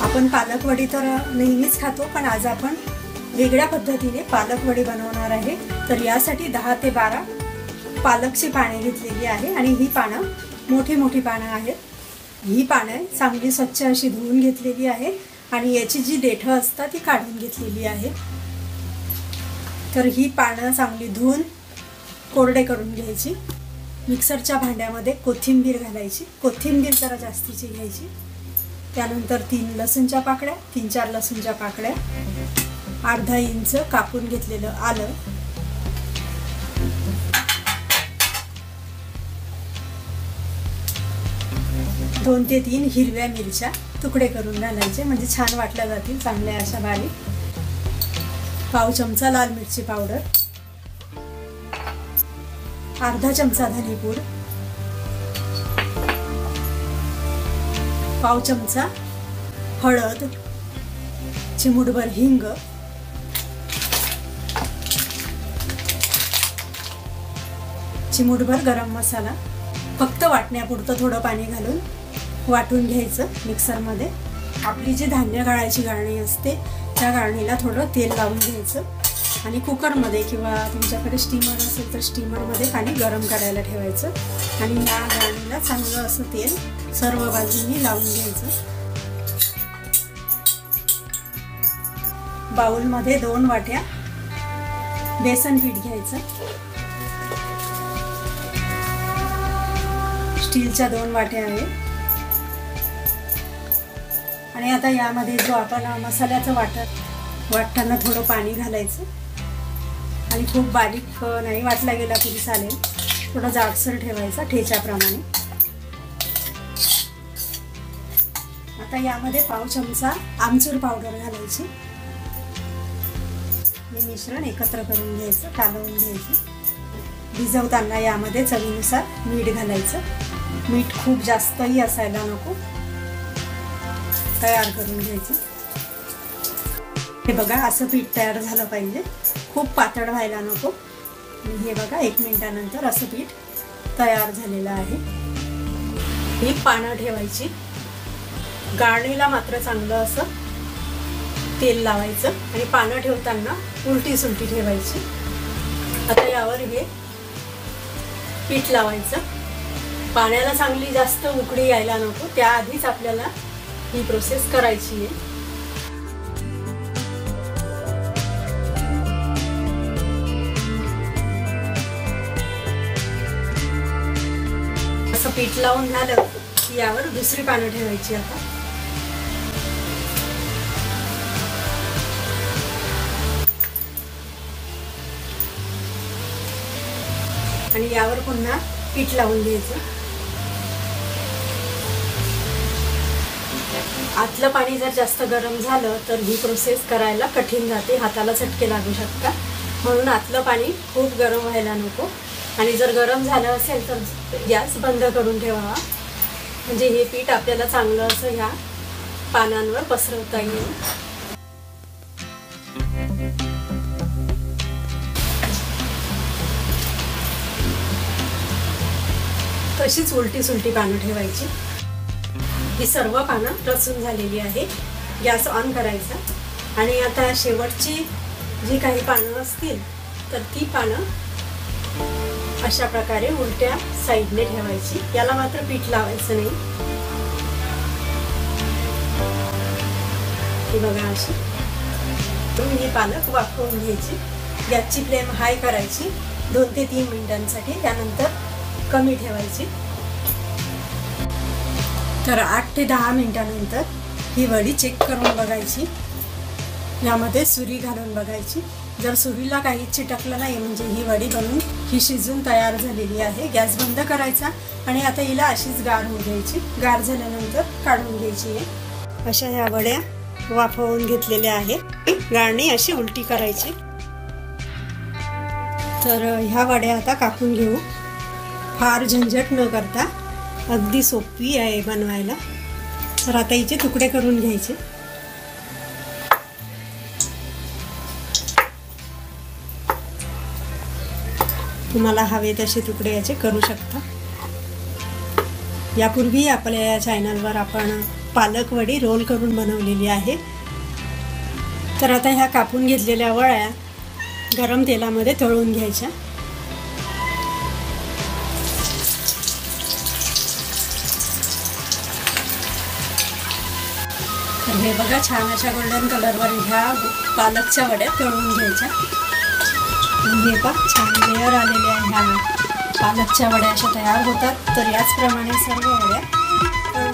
आपण पालक वडी तर नेहमीच खातो, पण आज आपण वेगळ्या पद्धतीने पालक वडी बनवणार आहे। तर यासाठी 10 ते 12 पालकची पाने घेतलेली आहे आणि ही पानं मोठी मोठी पानं आहेत। ही पाने चांगली स्वच्छ अशी धुवून घेतलेली आहे आणि याची जी देठं असतात ती काढून घेतलेली आहे। तर ही पानं चांगली धुवून कोरडे करून घ्यायची। मिक्सरच्या भांड्यामध्ये कोथिंबीर घालायची, कोथिंबीर जरा जास्तीची घ्यायची। त्यानंतर 3 लसूणच्या पाकळ्या, 3-4 लसूणच्या पाकळ्या, अर्धा इंच कापून घेतलेलं आलं, दोन ते 3 हिरव्या मिरच्या तुकडे करून घालायचे, म्हणजे छान वाटल्या जातील चांगल्या अशा बारीक। पाव चमचा लाल मिरची पावडर, अर्धा चमचा धनेपूड, पाव चमचा हळद, चिमूटभर हिंग, चिमूटभर गरम मसाला। फक्त वाटण्यापुरतं थोडं पाणी घालून वाटून घ्यायचं मिक्सरमध्ये। आपली जी धान्य गाळायची गाळणी असते त्या गाळणीला थोडं तेल लावून घ्यायचं आणि कुकरमध्ये किंवा तुमच्याकडे स्टीमर असेल तर स्टीमरमध्ये पाणी गरम करायला ठेवायचं आणि या गाळणीला चांगलं असं तेल सर्व बाजूंनी लावून घ्यायचं। बाउलमध्ये 2 वाट्या बेसन पीठ घ्यायचं, स्टीलच्या 2 वाट्या आहे। आणि आता यामध्ये जो आपण मसाल्याचं वाटताना थोडं पाणी घालायचं आणि खूप बारीक नाही वाटला गेला तरी चालेल, थोडं जाडसर ठेवायचा ठेच्याप्रमाणे। आता यामध्ये पाव चमचा आमचूर पावडर घालायची। हे मिश्रण एकत्र करून घ्यायचं, कालवून घ्यायचं। भिजवताना यामध्ये चवीनुसार मीठ घालायचं, मीठ खूप जास्तही असायला नको, तयार करून घ्यायचं। हे बघा असं पीठ तयार झालं पाहिजे, खूप पातळ व्हायला नको। हे बघा 1 मिनिटानंतर असं पीठ तयार झालेलं आहे। ही पानं ठेवायची, गाळणीला मात्र चांगलं असं तेल लावायचं आणि पानं ठेवताना उलटी सुलटी ठेवायची। आता यावर हे पीठ लावायचं, पाण्याला चांगली जास्त उकळी यायला नको, त्याआधीच आपल्याला ही प्रोसेस करायची आहे। असं पीठ लावून झालं की यावर दुसरी पानं ठेवायची आता। आणि यावर पुन्हा पीठ लावून घ्यायचं। आतलं पाणी जर जास्त गरम झालं तर ही प्रोसेस करायला कठीण जाते, हाताला चटके लागू शकतात, म्हणून आतलं पाणी खूप गरम व्हायला नको। आणि जर गरम झालं असेल तर गॅस बंद करून ठेवावा, म्हणजे हे पीठ आपल्याला चांगलं असं ह्या पानांवर पसरवता येईल। तशीच उलटी सुलटी पानं ठेवायची। ही सर्व पानं रचून झालेली आहे, गॅस ऑन करायचा आणि आता शेवटची जी काही पानं असतील तर ती पानं अशा प्रकारे उलट्या साईडने ठेवायची, याला मात्र पीठ लावायचं नाही। ही बघा अशी ही पालक वाफवून घ्यायची, गॅसची फ्लेम हाय करायची 2 ते 3 मिनिटांसाठी, त्यानंतर कमी ठेवायची। तर 8 ते 10 मिनिटांनंतर ही वडी चेक करून बघायची, यामध्ये सुरी घालून बघायची। जर सुरीला काहीच चिटकलं नाही म्हणजे ही वडी बनून ही शिजून तयार झालेली आहे। गॅस बंद करायचा आणि आता हिला अशीच गार होऊ द्यायची, गार झाल्यानंतर काढून घ्यायची आहे। अशा ह्या वड्या वाफवून घेतलेल्या आहेत, गाळणी अशी उलटी करायची। तर ह्या वड्या आता कापून घेऊ, फार झंझट न करता अगदी सोपी आहे बनवायला। तर आता हिचे तुकडे करून घ्यायचे। तुम्हाला हवे तसे तुकडे याचे करू शकता। यापूर्वी आपल्या या चॅनलवर आपण पालक वडी रोल करून बनवलेली आहे। तर आता ह्या कापून घेतलेल्या वड्या गरम तेलामध्ये तळून घ्यायच्या। तर हे बघा छान अशा गोल्डन कलरवर ह्या पालकच्या वड्या तळून घ्यायच्या। हे पहा छान लेअर आलेले आहे, ह्या पालकच्या वड्या अशा तयार होतात। तर याचप्रमाणे सर्व वड्या